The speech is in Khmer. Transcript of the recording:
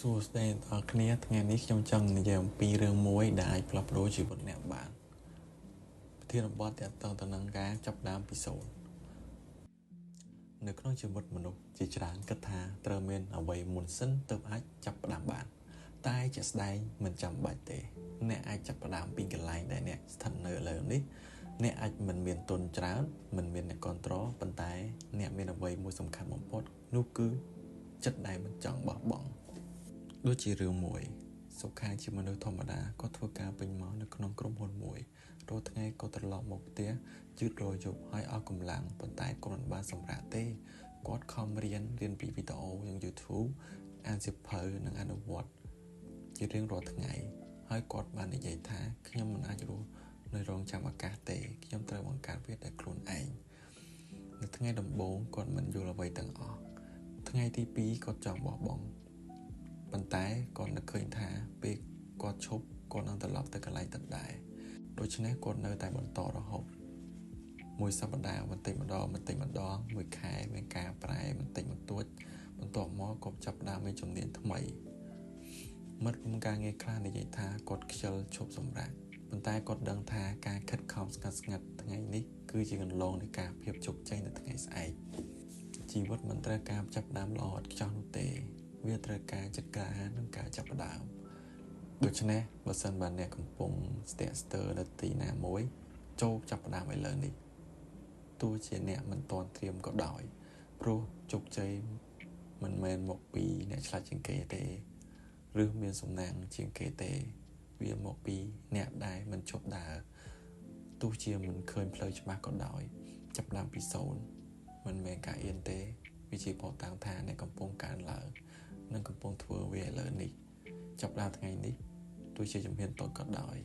សួស្តីដល់គ្នាថ្ងៃនេះខ្ញុំចង់និយាយអំពីរឿងមួយដែលអាចផ្លាស់ប្ដូរជីវិតអ្នកបានប្រធានបទទាក់ទងទៅនឹងការចាប់ផ្ដើមពីសូន្យនៅក្នុងជីវិតមនុស្សជាច្រើនគិតថាត្រូវមានអ្វីមុនសិនទើបអាចចាប់ផ្ដើមបានតែជាក់ស្ដែងមិនចាំបាច់ទេអ្នកអាចចាប់ផ្ដើមពីកន្លែងដែលអ្នកស្ថិតនៅឥឡូវនេះអ្នកអាចមិនមានទុនច្រើនមិនមានអ្នកគ្រប់គ្រងប៉ុន្តែអ្នកមានអ្វីមួយសំខាន់បំផុតនោះគឺចិត្តដែលមិនចង់បោះបង់ដូចជារឿងមួយសុខាជាមនុស្សធម្មតាគាត់ធ្វើការពេញម៉ោងនៅក្នុងក្រុមហ៊ុនមួយរាល់ថ្ងៃគាត់ត្រឡប់មកផ្ទះយឺតរាល់យប់ហើយអស់កម្លាំងប៉ុន្តែគាត់មិនបានសម្រាកទេគាត់ខំរៀនពីវីដេអូយ៉ាង YouTube អានសៀវភៅនិងអនុវត្តជារៀងរាល់ថ្ងៃហើយគាត់បាននិយាយថាខ្ញុំមិនអាចរស់នៅរងចាំឱកាសទេខ្ញុំត្រូវបង្កើតវាដោយខ្លួនឯងនៅថ្ងៃដំបូងគាត់មិនយល់អ្វីទាំងអស់ថ្ងៃទី2គាត់ចង់បោះបង់ប៉ុន្តែគាត់នឹកឃើញថាពេលគាត់ឈប់គាត់នឹងត្រឡប់ទៅកន្លែងដដែលដូច្នេះគាត់នៅតែបន្តរហូតមួយសប្តាហ៍បន្តិចម្ដងមួយខែមានការប្រែបន្តិចបន្តួចបន្ទាប់មកគាត់ចាប់ផ្ដើមមានជំនាញថ្មីមិត្តរួមការងារខ្លះនិយាយថាគាត់ខ្ជិលឈប់សម្រាកប៉ុន្តែគាត់ដឹងថាការខិតខំស្ងាត់ថ្ងៃនេះគឺជាកន្លងនៃការភាពជោគជ័យនៅថ្ងៃស្អែកជីវិតមិនត្រូវការចាប់ផ្ដើមល្អឥតខ្ចោះនោះទេវាត្រូវការចិត្តក្លាហាននិងការចាប់ផ្ដើមដូច្នេះបើសិនបានអ្នកកំពុងស្ទាក់ស្ទើរនៅទីណាមួយចូលចាប់ផ្ដើមឥឡូវនេះទោះជាអ្នកមិនទាន់ត្រៀមក៏ដោយព្រោះជោគជ័យមិនមែនមកពីអ្នកឆ្លាតជាងគេទេឬមានសំណាងជាងគេទេវាមកពីអ្នកដែលមិនឈប់ដើរទោះជាមិនឃើញផ្លូវច្បាស់ក៏ដោយចាប់ផ្ដើមពីសូន្យមិនមែនការអៀនទេវាជាផុសតាំងថាអ្នកកំពុងកើនឡើងនិងកំពុងធ្វើវាឥឡូវនេះចាប់ផ្ដើមថ្ងៃនេះទោះជាជំហានតូចក៏ដោយ